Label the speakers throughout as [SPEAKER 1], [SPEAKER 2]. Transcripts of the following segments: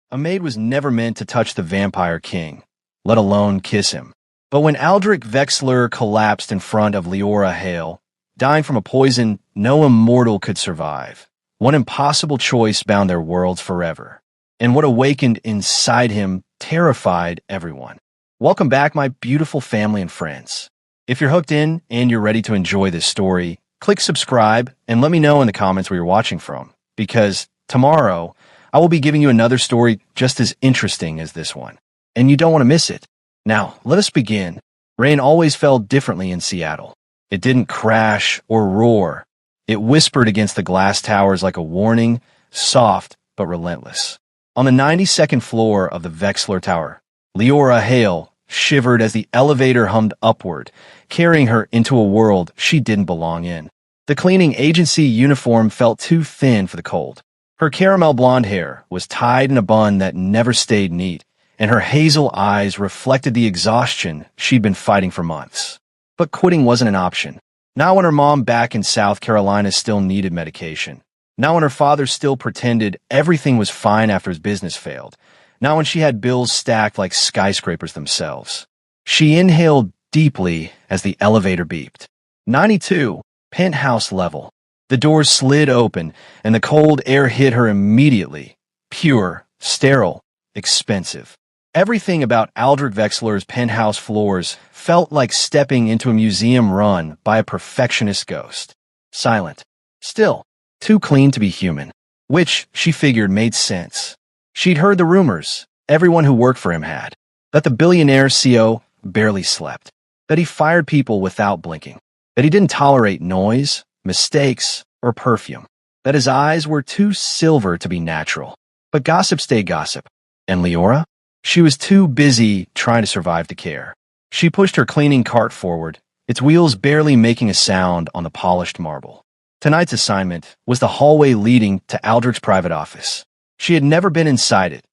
[SPEAKER 1] A maid was never meant to touch the vampire king, let alone kiss him. But when Aldrich Vexler collapsed in front of Leora Hale, dying from a poison no immortal could survive, one impossible choice bound their worlds forever. And what awakened inside him terrified everyone. Welcome back, my beautiful family and friends. If you're hooked in and you're ready to enjoy this story, click subscribe and let me know in the comments where you're watching from, because tomorrow I will be giving you another story just as interesting as this one, and you don't want to miss it. Now, let us begin. Rain always fell differently in Seattle. It didn't crash or roar. It whispered against the glass towers like a warning, soft but relentless. On the 92nd floor of the Vexler Tower, Leora Hale shivered as the elevator hummed upward, carrying her into a world she didn't belong in. The cleaning agency uniform felt too thin for the cold. Her caramel blonde hair was tied in a bun that never stayed neat, and her hazel eyes reflected the exhaustion she'd been fighting for months. But quitting wasn't an option. Not when her mom back in South Carolina still needed medication. Not when her father still pretended everything was fine after his business failed. Not when she had bills stacked like skyscrapers themselves. She inhaled deeply as the elevator beeped. 92, penthouse level. The doors slid open, and the cold air hit her immediately. Pure, sterile, expensive. Everything about Aldrich Vexler's penthouse floors felt like stepping into a museum run by a perfectionist ghost. Silent. Still. Too clean to be human. Which, she figured, made sense. She'd heard the rumors, everyone who worked for him had, that the billionaire CO barely slept, that he fired people without blinking, that he didn't tolerate noise, mistakes, or perfume, that his eyes were too silver to be natural. But gossip stayed gossip. And Leora? She was too busy trying to survive to care. She pushed her cleaning cart forward, its wheels barely making a sound on the polished marble. Tonight's assignment was the hallway leading to Aldrich's private office. She had never been inside it.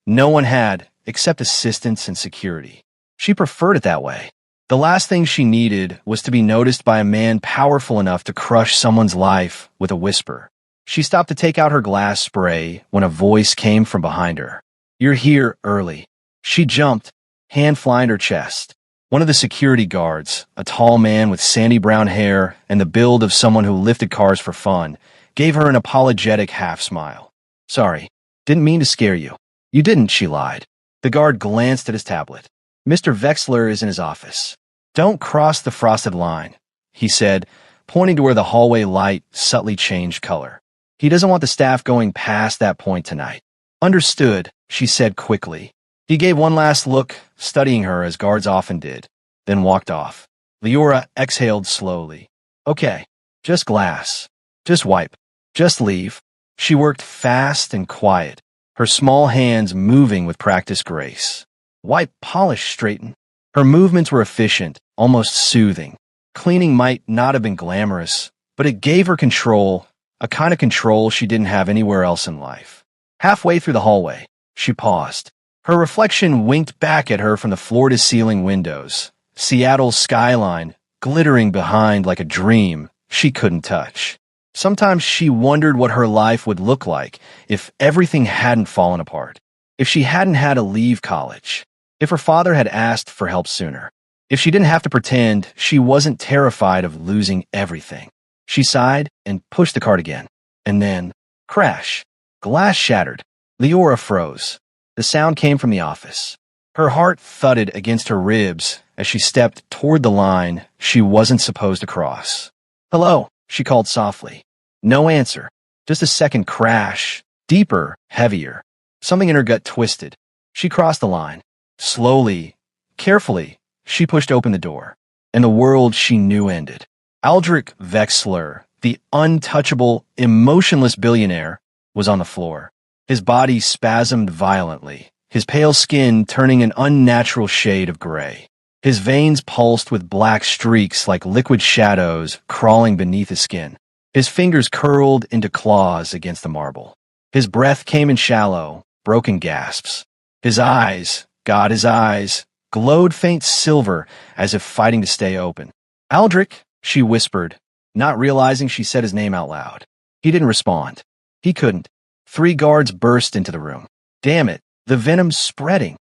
[SPEAKER 1] No one had, except assistants and security. She preferred it that way. The last thing she needed was to be noticed by a man powerful enough to crush someone's life with a whisper. She stopped to take out her glass spray when a voice came from behind her. "You're here early." She jumped, hand flying her chest. One of the security guards, a tall man with sandy brown hair and the build of someone who lifted cars for fun, gave her an apologetic half-smile. "Sorry, didn't mean to scare you." "You didn't," she lied. The guard glanced at his tablet. "Mr. Vexler is in his office." "Don't cross the frosted line," he said, pointing to where the hallway light subtly changed color. "He doesn't want the staff going past that point tonight." "Understood," she said quickly. He gave one last look, studying her as guards often did, then walked off. Leora exhaled slowly. "Okay, just glass. Just wipe. Just leave." She worked fast and quiet, her small hands moving with practiced grace. Wipe, polish, straighten. Her movements were efficient, almost soothing. Cleaning might not have been glamorous, but it gave her control, a kind of control she didn't have anywhere else in life. Halfway through the hallway, she paused. Her reflection winked back at her from the floor-to-ceiling windows, Seattle's skyline glittering behind like a dream she couldn't touch. Sometimes she wondered what her life would look like if everything hadn't fallen apart, if she hadn't had to leave college, if her father had asked for help sooner, if she didn't have to pretend she wasn't terrified of losing everything. She sighed and pushed the cart again. And then, crash. Glass shattered. Leora froze. The sound came from the office. Her heart thudded against her ribs as she stepped toward the line she wasn't supposed to cross. "Hello," she called softly. No answer. Just a second crash. Deeper, heavier. Something in her gut twisted. She crossed the line. Slowly, carefully, she pushed open the door. And the world she knew ended. Aldrich Vexler, the untouchable, emotionless billionaire, was on the floor. His body spasmed violently, his pale skin turning an unnatural shade of gray. His veins pulsed with black streaks like liquid shadows crawling beneath his skin. His fingers curled into claws against the marble. His breath came in shallow, broken gasps. His eyes, his eyes, glowed faint silver as if fighting to stay open. "Aldrich," she whispered, not realizing she said his name out loud. He didn't respond. He couldn't. 3 guards burst into the room. "Damn it," The venom's spreading.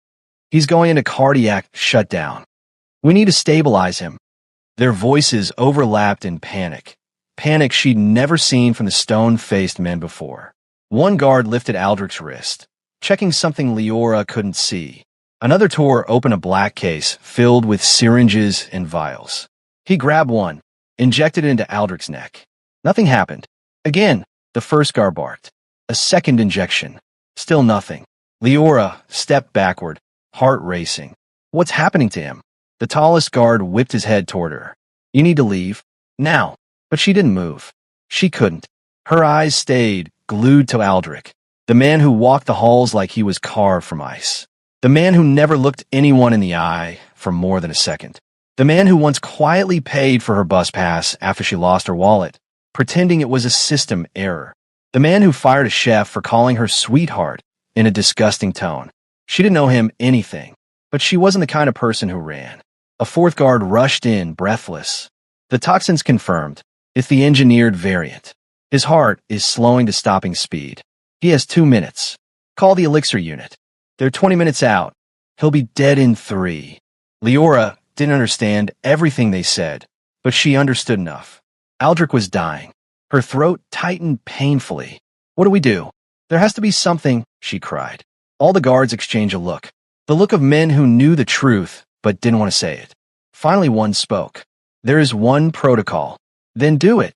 [SPEAKER 1] He's going into cardiac shutdown. We need to stabilize him. Their voices overlapped in panic. Panic she'd never seen from the stone-faced men before. One guard lifted Aldrich's wrist, checking something Leora couldn't see. Another tore open a black case filled with syringes and vials. He grabbed one, injected it into Aldrich's neck. Nothing happened. Again, the first guard barked. A second injection. Still nothing. Leora stepped backward, heart racing. What's happening to him? The tallest guard whipped his head toward her. You need to leave. Now. But she didn't move. She couldn't. Her eyes stayed glued to Aldrich, the man who walked the halls like he was carved from ice. The man who never looked anyone in the eye for more than a second. The man who once quietly paid for her bus pass after she lost her wallet, pretending it was a system error. The man who fired a chef for calling her sweetheart in a disgusting tone. She didn't know him anything, but she wasn't the kind of person who ran. A fourth guard rushed in, breathless. The toxin's confirmed. It's the engineered variant. His heart is slowing to stopping speed. He has 2 minutes. Call the elixir unit. They're 20 minutes out. He'll be dead in 3. Leora didn't understand everything they said, but she understood enough. Aldrich was dying. Her throat tightened painfully. What do we do? There has to be something, she cried. All the guards exchanged a look. The look of men who knew the truth, but didn't want to say it. Finally, one spoke. There is one protocol. Then do it.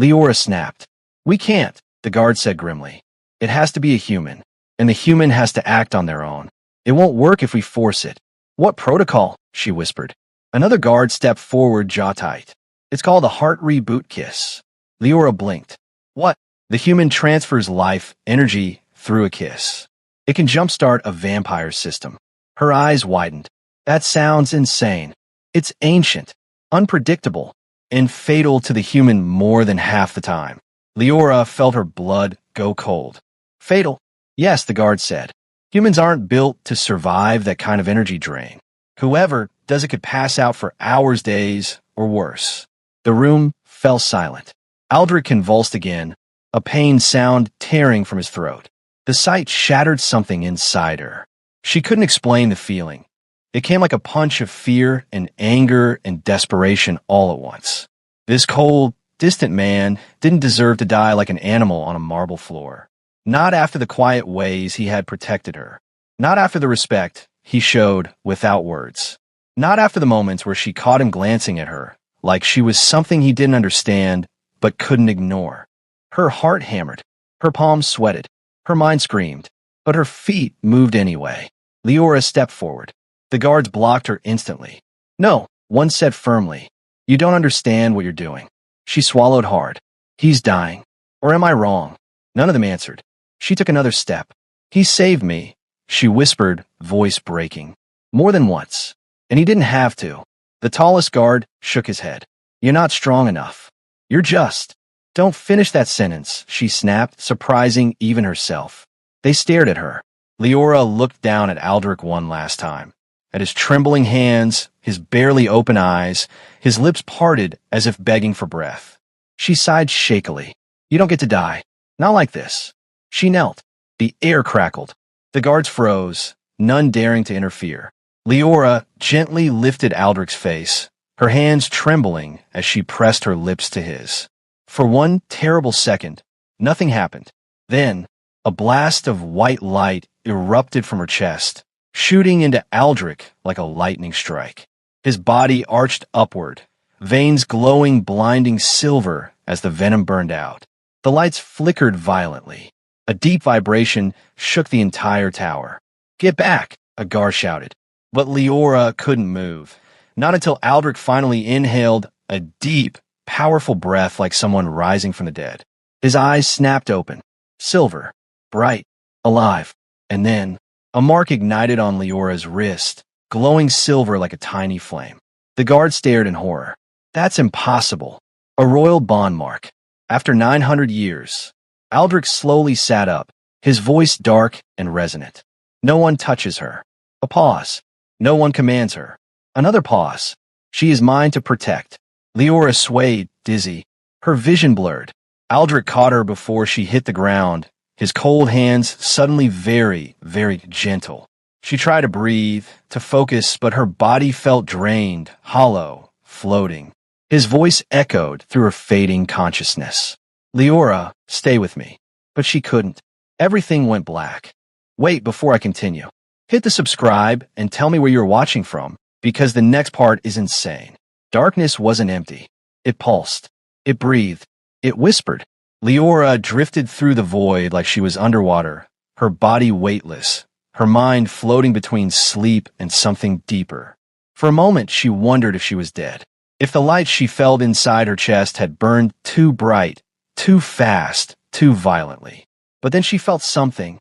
[SPEAKER 1] Leora snapped. We can't, the guard said grimly. It has to be a human, and the human has to act on their own. It won't work if we force it. What protocol? She whispered. Another guard stepped forward, jaw tight. It's called a heart reboot kiss. Leora blinked. What? The human transfers life, energy, through a kiss. It can jumpstart a vampire system. Her eyes widened. That sounds insane. It's ancient, unpredictable, and fatal to the human more than half the time. Leora felt her blood go cold. Fatal? Yes, the guard said. Humans aren't built to survive that kind of energy drain. Whoever does it could pass out for hours, days, or worse. The room fell silent. Aldrich convulsed again, a pain sound tearing from his throat. The sight shattered something inside her. She couldn't explain the feeling. It came like a punch of fear and anger and desperation all at once. This cold, distant man didn't deserve to die like an animal on a marble floor. Not after the quiet ways he had protected her. Not after the respect he showed without words. Not after the moments where she caught him glancing at her, like she was something he didn't understand but couldn't ignore. Her heart hammered. Her palms sweated. Her mind screamed. But her feet moved anyway. Leora stepped forward. The guards blocked her instantly. No, one said firmly. You don't understand what you're doing. She swallowed hard. He's dying. Or am I wrong? None of them answered. She took another step. He saved me, she whispered, voice breaking. More than once. And he didn't have to. The tallest guard shook his head. You're not strong enough. You're just. Don't finish that sentence, she snapped, surprising even herself. They stared at her. Leora looked down at Aldrich one last time. At his trembling hands, his barely open eyes, his lips parted as if begging for breath. She sighed shakily. You don't get to die. Not like this. She knelt. The air crackled. The guards froze, none daring to interfere. Leora gently lifted Aldrich's face, her hands trembling as she pressed her lips to his. For one terrible second, nothing happened. Then, a blast of white light erupted from her chest, shooting into Aldrich like a lightning strike. His body arched upward, veins glowing blinding silver as the venom burned out. The lights flickered violently. A deep vibration shook the entire tower. Get back, a guard shouted. But Leora couldn't move. Not until Aldrich finally inhaled a deep, powerful breath like someone rising from the dead. His eyes snapped open. Silver. Bright. Alive. And then, a mark ignited on Leora's wrist, glowing silver like a tiny flame. The guard stared in horror. That's impossible. A royal bond mark. After 900 years. Aldrich slowly sat up, his voice dark and resonant. No one touches her. A pause. No one commands her. Another pause. She is mine to protect. Leora swayed, dizzy, her vision blurred. Aldrich caught her before she hit the ground, his cold hands suddenly very, very gentle. She tried to breathe, to focus, but her body felt drained, hollow, floating. His voice echoed through her fading consciousness. Leora, stay with me. But she couldn't. Everything went black. Wait before I continue. Hit the subscribe and tell me where you're watching from, because the next part is insane. Darkness wasn't empty. It pulsed. It breathed. It whispered. Leora drifted through the void like she was underwater, her body weightless, her mind floating between sleep and something deeper. For a moment, she wondered if she was dead. If the light she felt inside her chest had burned too bright, too fast, too violently. But then she felt something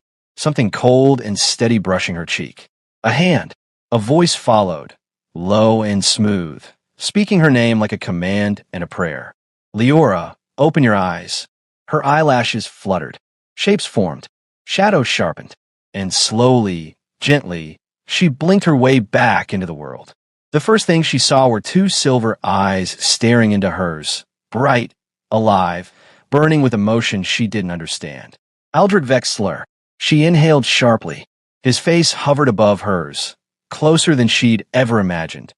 [SPEAKER 1] cold and steady brushing her cheek. A hand. A voice followed, low and smooth, speaking her name like a command and a prayer. Leora, open your eyes. Her eyelashes fluttered. Shapes formed. Shadows sharpened. And slowly, gently, she blinked her way back into the world. The first thing she saw were two silver eyes staring into hers, bright, alive, burning with emotion she didn't understand. Aldrich Vexler. She inhaled sharply. His face hovered above hers, closer than she'd ever imagined.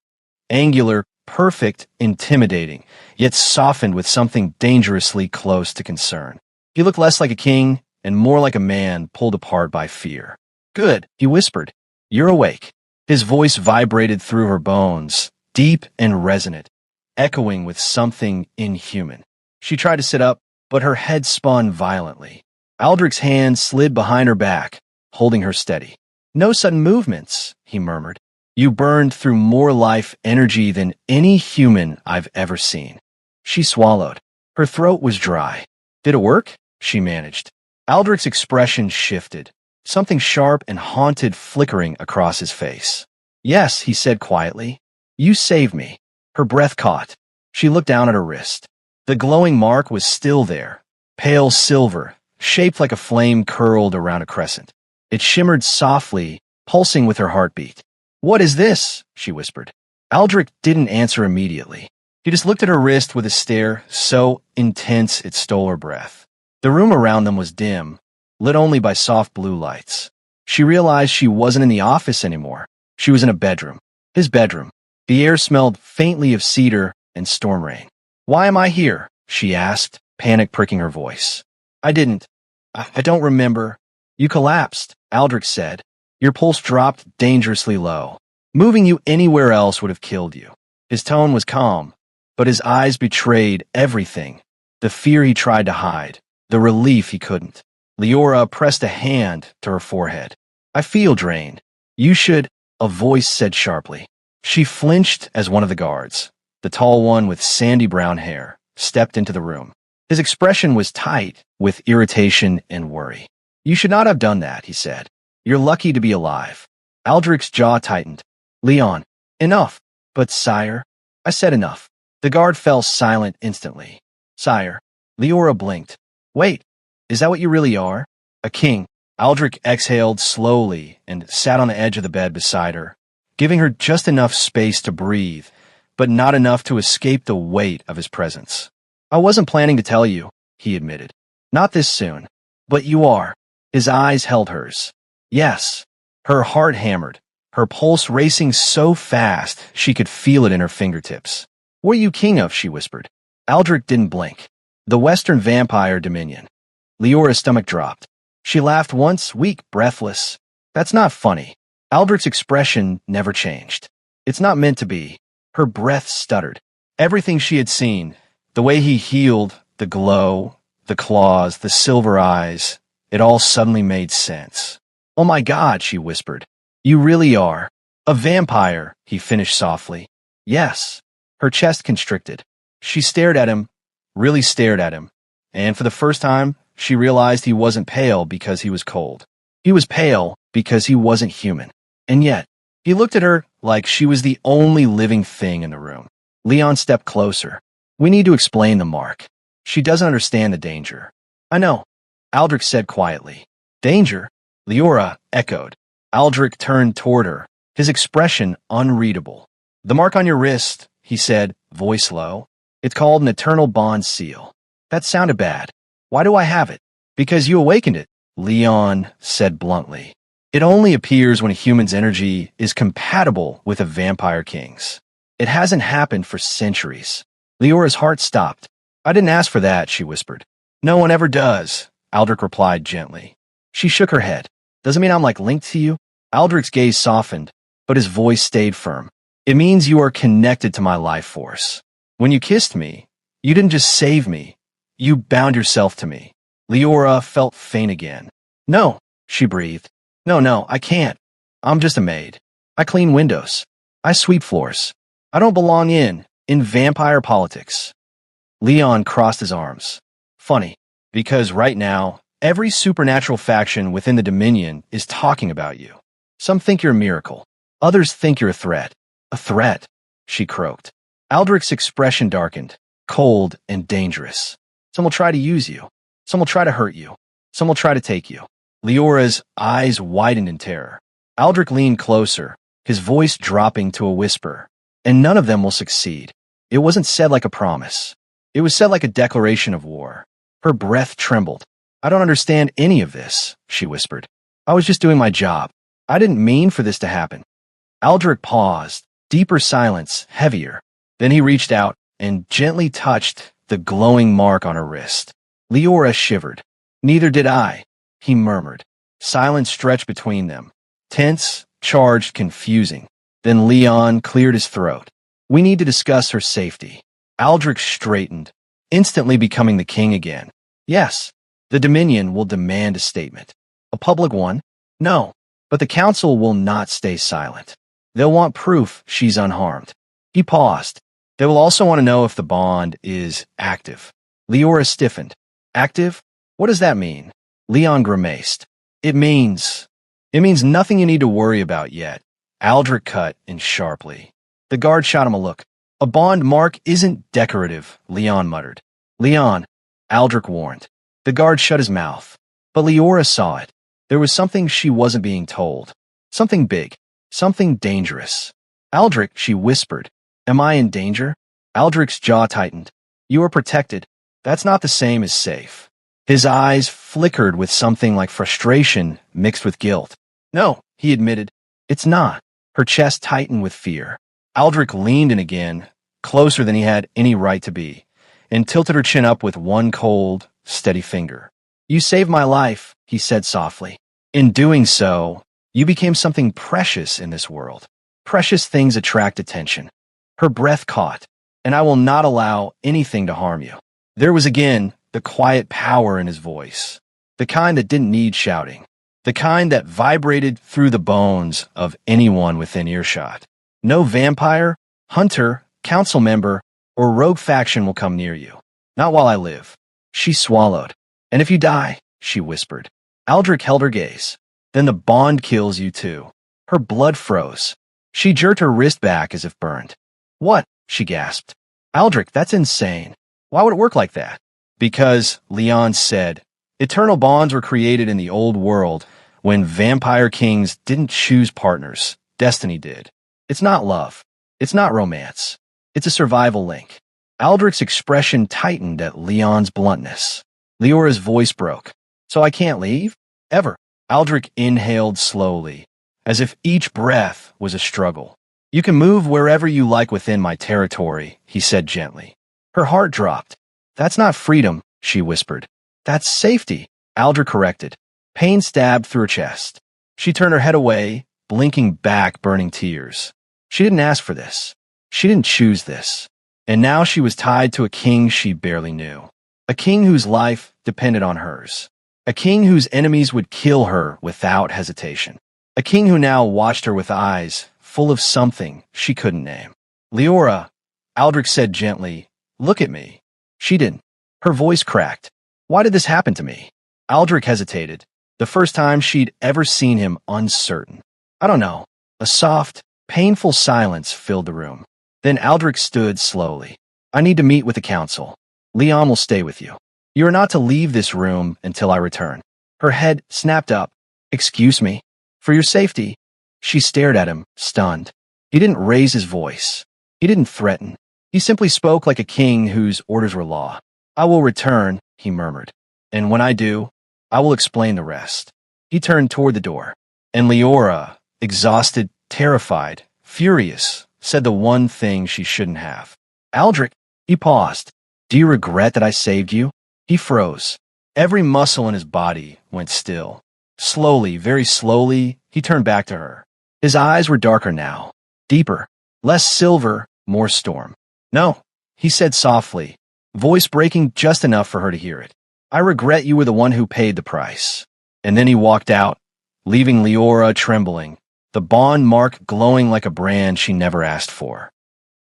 [SPEAKER 1] Angular, perfect, intimidating, yet softened with something dangerously close to concern. He looked less like a king and more like a man pulled apart by fear. Good, he whispered. You're awake. His voice vibrated through her bones, deep and resonant, echoing with something inhuman. She tried to sit up, but her head spun violently. Aldrich's hand slid behind her back, holding her steady. No sudden movements, he murmured. You burned through more life energy than any human I've ever seen. She swallowed. Her throat was dry. Did it work? She managed. Aldrich's expression shifted, something sharp and haunted flickering across his face. Yes, he said quietly. You saved me. Her breath caught. She looked down at her wrist. The glowing mark was still there, pale silver, shaped like a flame curled around a crescent. It shimmered softly, pulsing with her heartbeat. What is this? She whispered. Aldrich didn't answer immediately. He just looked at her wrist with a stare so intense it stole her breath. The room around them was dim, lit only by soft blue lights. She realized she wasn't in the office anymore. She was in a bedroom. His bedroom. The air smelled faintly of cedar and storm rain. Why am I here? She asked, panic pricking her voice. I don't remember. You collapsed, Aldrich said. Your pulse dropped dangerously low. Moving you anywhere else would have killed you. His tone was calm, but his eyes betrayed everything. The fear he tried to hide, the relief he couldn't. Leora pressed a hand to her forehead. I feel drained. You should, a voice said sharply. She flinched as one of the guards, the tall one with sandy brown hair, stepped into the room. His expression was tight with irritation and worry. You should not have done that, he said. You're lucky to be alive. Aldrich's jaw tightened. Leon, enough. But sire, I said enough. The guard fell silent instantly. Sire, Leora blinked. Wait, is that what you really are? A king. Aldrich exhaled slowly and sat on the edge of the bed beside her, giving her just enough space to breathe, but not enough to escape the weight of his presence. I wasn't planning to tell you, he admitted. Not this soon. But you are. His eyes held hers. Yes. Her heart hammered, her pulse racing so fast she could feel it in her fingertips. What are you king of? She whispered. Aldrich didn't blink. The Western Vampire Dominion. Leora's stomach dropped. She laughed once, weak, breathless. That's not funny. Aldrich's expression never changed. It's not meant to be. Her breath stuttered. Everything she had seen, the way he healed, the glow, the claws, the silver eyes, it all suddenly made sense. Oh my God, she whispered. You really are. A vampire, he finished softly. Yes. Her chest constricted. She stared at him, really stared at him, and for the first time, she realized he wasn't pale because he was cold. He was pale because he wasn't human. And yet, he looked at her like she was the only living thing in the room. Leon stepped closer. We need to explain the mark. She doesn't understand the danger. I know, Aldrich said quietly. Danger? Leora echoed. Aldrich turned toward her, his expression unreadable. The mark on your wrist, he said, voice low. It's called an eternal bond seal. That sounded bad. Why do I have it? Because you awakened it. Leon said bluntly. It only appears when a human's energy is compatible with a vampire king's. It hasn't happened for centuries. Leora's heart stopped. I didn't ask for that, she whispered. No one ever does, Aldrich replied gently. She shook her head. Doesn't mean I'm like linked to you? Aldrich's gaze softened, but his voice stayed firm. It means you are connected to my life force. When you kissed me, you didn't just save me. You bound yourself to me. Leora felt faint again. No, she breathed. No, I can't. I'm just a maid. I clean windows. I sweep floors. I don't belong in vampire politics. Leon crossed his arms. Funny, because right now, every supernatural faction within the Dominion is talking about you. Some think you're a miracle. Others think you're a threat. A threat, she croaked. Aldrich's expression darkened, cold and dangerous. Some will try to use you. Some will try to hurt you. Some will try to take you. Leora's eyes widened in terror. Aldrich leaned closer, his voice dropping to a whisper. And none of them will succeed. It wasn't said like a promise. It was said like a declaration of war. Her breath trembled. I don't understand any of this, she whispered. I was just doing my job. I didn't mean for this to happen. Aldrich paused, deeper silence, heavier. Then he reached out and gently touched the glowing mark on her wrist. Leora shivered. Neither did I, he murmured. Silence stretched between them. Tense, charged, confusing. Then Leon cleared his throat. We need to discuss her safety. Aldrich straightened, instantly becoming the king again. Yes, the Dominion will demand a statement. A public one? No, but the council will not stay silent. They'll want proof she's unharmed. He paused. They will also want to know if the bond is active. Leora stiffened. Active? What does that mean? Leon grimaced. It means nothing you need to worry about yet. Aldrich cut in sharply. The guard shot him a look. A bond mark isn't decorative, Leon muttered. Leon, Aldrich warned. The guard shut his mouth. But Leora saw it. There was something she wasn't being told. Something big. Something dangerous. Aldrich, she whispered. Am I in danger? Aldrich's jaw tightened. You are protected. That's not the same as safe. His eyes flickered with something like frustration mixed with guilt. No, he admitted. It's not. Her chest tightened with fear. Aldrich leaned in again, closer than he had any right to be, and tilted her chin up with one cold, steady finger. You saved my life, he said softly. In doing so, you became something precious in this world. Precious things attract attention. Her breath caught, and I will not allow anything to harm you. There was again the quiet power in his voice, the kind that didn't need shouting, the kind that vibrated through the bones of anyone within earshot. No vampire, hunter, council member, or rogue faction will come near you. Not while I live. She swallowed. And if you die, she whispered. Aldrich held her gaze. Then the bond kills you too. Her blood froze. She jerked her wrist back as if burned. What? She gasped. Aldrich, that's insane. Why would it work like that? Because, Leon said, eternal bonds were created in the old world when vampire kings didn't choose partners. Destiny did. It's not love. It's not romance. It's a survival link. Aldrich's expression tightened at Leon's bluntness. Leora's voice broke. So I can't leave? Ever. Aldrich inhaled slowly, as if each breath was a struggle. You can move wherever you like within my territory, he said gently. Her heart dropped. That's not freedom, she whispered. That's safety, Aldrich corrected. Pain stabbed through her chest. She turned her head away, blinking back burning tears. She didn't ask for this. She didn't choose this. And now she was tied to a king she barely knew. A king whose life depended on hers. A king whose enemies would kill her without hesitation. A king who now watched her with eyes full of something she couldn't name. Leora, Aldrich said gently, look at me. She didn't. Her voice cracked. Why did this happen to me? Aldrich hesitated, the first time she'd ever seen him uncertain. I don't know. A soft, painful silence filled the room. Then Aldrich stood slowly. I need to meet with the council. Leon will stay with you. You are not to leave this room until I return. Her head snapped up. Excuse me. For your safety. She stared at him, stunned. He didn't raise his voice. He didn't threaten. He simply spoke like a king whose orders were law. I will return, he murmured. And when I do, I will explain the rest. He turned toward the door, and Leora, exhausted, terrified, furious, said the one thing she shouldn't have. Aldrich, he paused. Do you regret that I saved you? He froze. Every muscle in his body went still. Slowly, very slowly, he turned back to her. His eyes were darker now, deeper, less silver, more storm. No, he said softly, voice breaking just enough for her to hear it. I regret you were the one who paid the price. And then he walked out, leaving Leora trembling, the bond mark glowing like a brand she never asked for.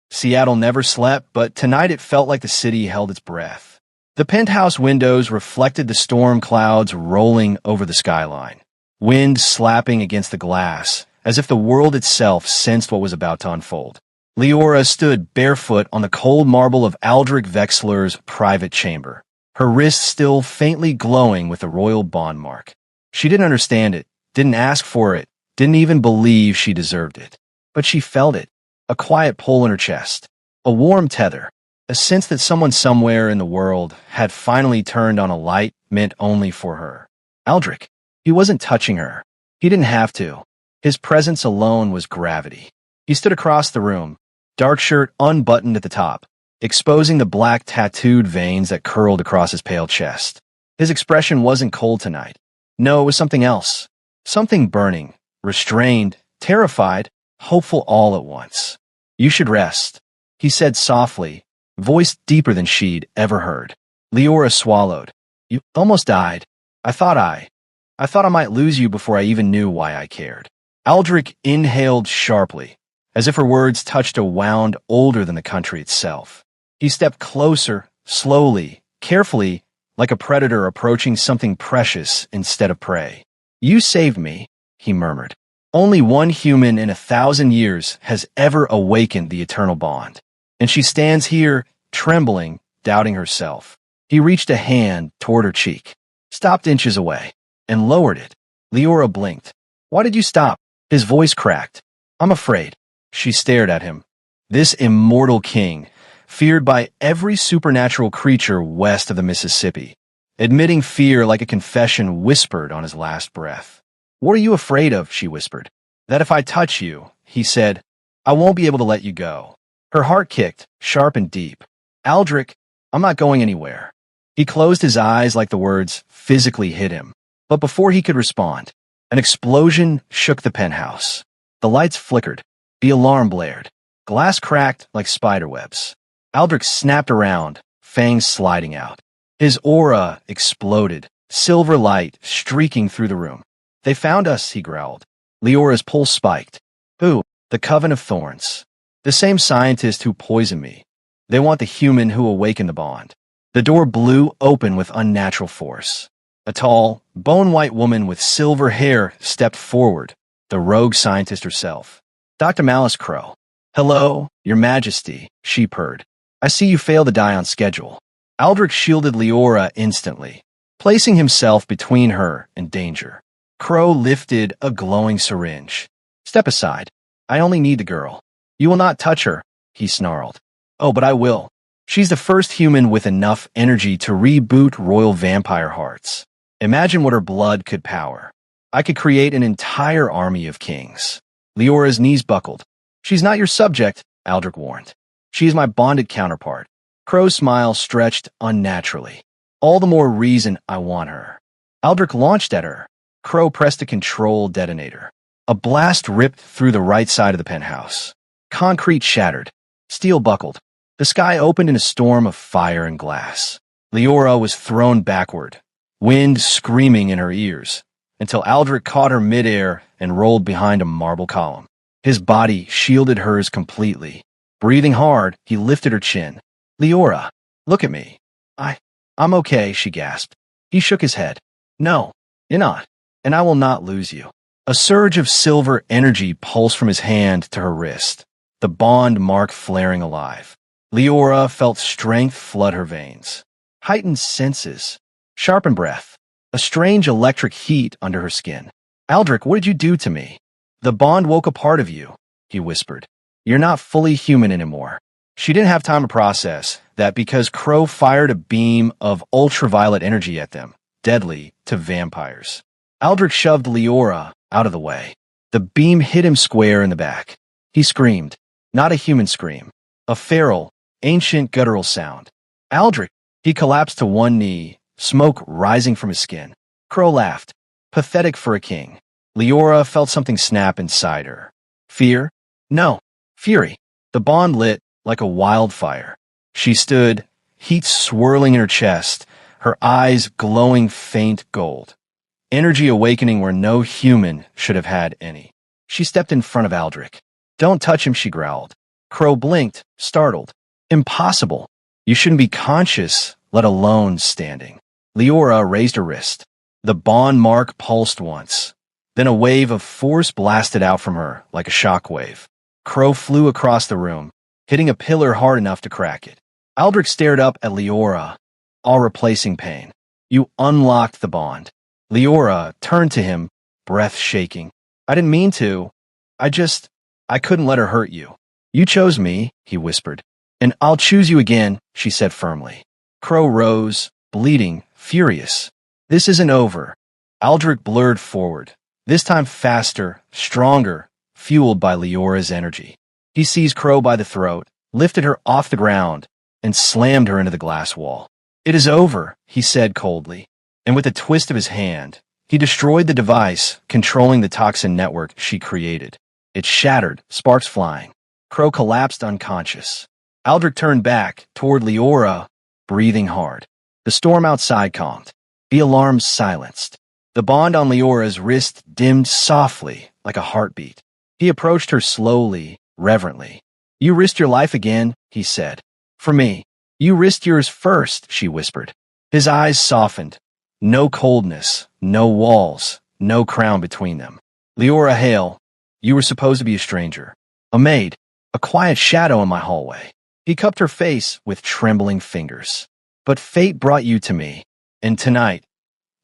[SPEAKER 1] Seattle never slept, but tonight it felt like the city held its breath. The penthouse windows reflected the storm clouds rolling over the skyline, wind slapping against the glass, as if the world itself sensed what was about to unfold. Leora stood barefoot on the cold marble of Aldrich Vexler's private chamber, her wrists still faintly glowing with the royal bond mark. She didn't understand it, didn't ask for it, didn't even believe she deserved it. But she felt it, a quiet pull in her chest, a warm tether, a sense that someone somewhere in the world had finally turned on a light meant only for her. Aldrich, he wasn't touching her. He didn't have to. His presence alone was gravity. He stood across the room, dark shirt unbuttoned at the top, exposing the black tattooed veins that curled across his pale chest. His expression wasn't cold tonight. No, it was something else. Something burning, restrained, terrified, hopeful all at once. You should rest, he said softly, voice deeper than she'd ever heard. Leora swallowed. You almost died. I thought I might lose you before I even knew why I cared. Aldrich inhaled sharply, as if her words touched a wound older than the country itself. He stepped closer, slowly, carefully, like a predator approaching something precious instead of prey. You saved me, he murmured. Only one human in 1,000 years has ever awakened the eternal bond. And she stands here, trembling, doubting herself. He reached a hand toward her cheek, stopped inches away, and lowered it. Leora blinked. Why did you stop? His voice cracked. I'm afraid. She stared at him. This immortal king, feared by every supernatural creature west of the Mississippi, admitting fear like a confession whispered on his last breath. What are you afraid of? She whispered. That if I touch you, he said, I won't be able to let you go. Her heart kicked, sharp and deep. Aldrich, I'm not going anywhere. He closed his eyes like the words physically hit him. But before he could respond, an explosion shook the penthouse. The lights flickered. The alarm blared. Glass cracked like spiderwebs. Aldrich snapped around, fangs sliding out. His aura exploded, silver light streaking through the room. They found us, he growled. Leora's pulse spiked. Who? The Coven of Thorns. The same scientist who poisoned me. They want the human who awakened the bond. The door blew open with unnatural force. A tall, bone-white woman with silver hair stepped forward, the rogue scientist herself. Dr. Malice Crow. Hello, Your Majesty, she purred. I see you failed to die on schedule. Aldrich shielded Leora instantly, placing himself between her and danger. Crow lifted a glowing syringe. Step aside. I only need the girl. You will not touch her, he snarled. Oh, but I will. She's the first human with enough energy to reboot royal vampire hearts. Imagine what her blood could power. I could create an entire army of kings. Leora's knees buckled. She's not your subject, Aldrich warned. She is my bonded counterpart. Crow's smile stretched unnaturally. All the more reason I want her. Aldrich launched at her. Crow pressed a control detonator. A blast ripped through the right side of the penthouse. Concrete shattered. Steel buckled. The sky opened in a storm of fire and glass. Leora was thrown backward, wind screaming in her ears, until Aldrich caught her midair and rolled behind a marble column. His body shielded hers completely. Breathing hard, he lifted her chin. Leora, look at me. I'm okay, she gasped. He shook his head. No, you're not, and I will not lose you. A surge of silver energy pulsed from his hand to her wrist, the bond mark flaring alive. Leora felt strength flood her veins. Heightened senses, sharpened breath, a strange electric heat under her skin. Aldrich, what did you do to me? The bond woke a part of you, he whispered. You're not fully human anymore. She didn't have time to process that because Crow fired a beam of ultraviolet energy at them, deadly to vampires. Aldrich shoved Leora out of the way. The beam hit him square in the back. He screamed. Not a human scream. A feral, ancient guttural sound. Aldrich! He collapsed to one knee, smoke rising from his skin. Crow laughed. Pathetic for a king. Leora felt something snap inside her. Fear? No. Fury. The bond lit like a wildfire. She stood, heat swirling in her chest, her eyes glowing faint gold. Energy awakening where no human should have had any. She stepped in front of Aldrich. Don't touch him, she growled. Crow blinked, startled. Impossible. You shouldn't be conscious, let alone standing. Leora raised her wrist. The bond mark pulsed once. Then a wave of force blasted out from her like a shockwave. Crow flew across the room, hitting a pillar hard enough to crack it. Aldrich stared up at Leora, all-replacing pain. You unlocked the bond. Leora turned to him, breath shaking. I didn't mean to. I couldn't let her hurt you. You chose me, he whispered. And I'll choose you again, she said firmly. Crow rose, bleeding, furious. This isn't over. Aldrich blurred forward, this time faster, stronger, fueled by Leora's energy. He seized Crow by the throat, lifted her off the ground, and slammed her into the glass wall. It is over, he said coldly, and with a twist of his hand, he destroyed the device controlling the toxin network she created. It shattered, sparks flying. Crow collapsed unconscious. Aldrich turned back toward Leora, breathing hard. The storm outside calmed. The alarm silenced. The bond on Leora's wrist dimmed softly, like a heartbeat. He approached her slowly, reverently. You risked your life again, he said. For me. You risked yours first, she whispered. His eyes softened. No coldness, no walls, no crown between them. Leora Hale, you were supposed to be a stranger. A maid, a quiet shadow in my hallway. He cupped her face with trembling fingers. But fate brought you to me, and tonight,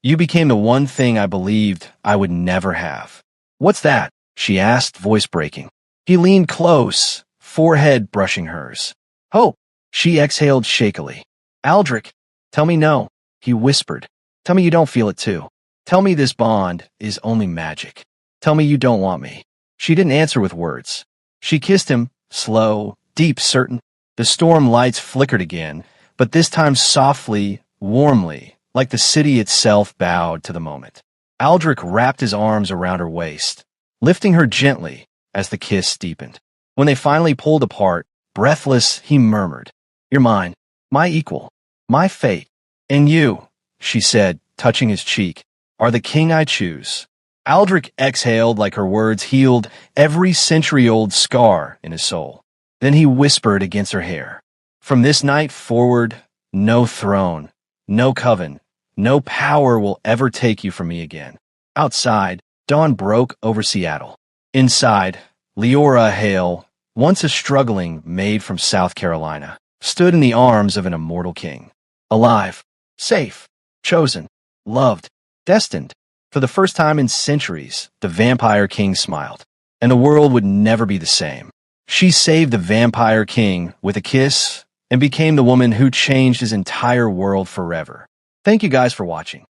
[SPEAKER 1] you became the one thing I believed I would never have. What's that? She asked, voice breaking. He leaned close, forehead brushing hers. Hope, she exhaled shakily. Aldrich, tell me no, he whispered. Tell me you don't feel it too. Tell me this bond is only magic. Tell me you don't want me. She didn't answer with words. She kissed him, slow, deep, certain. The storm lights flickered again, but this time softly, warmly, like the city itself bowed to the moment. Aldrich wrapped his arms around her waist, lifting her gently as the kiss deepened. When they finally pulled apart, breathless, he murmured, You're mine, my equal, my fate. And you, she said, touching his cheek, are the king I choose. Aldrich exhaled like her words healed every century-old scar in his soul. Then he whispered against her hair, From this night forward, no throne, no coven, no power will ever take you from me again. Outside, dawn broke over Seattle. Inside, Leora Hale, once a struggling maid from South Carolina, stood in the arms of an immortal king. Alive, safe, chosen, loved, destined. For the first time in centuries, the vampire king smiled, and the world would never be the same. She saved the vampire king with a kiss and became the woman who changed his entire world forever. Thank you guys for watching.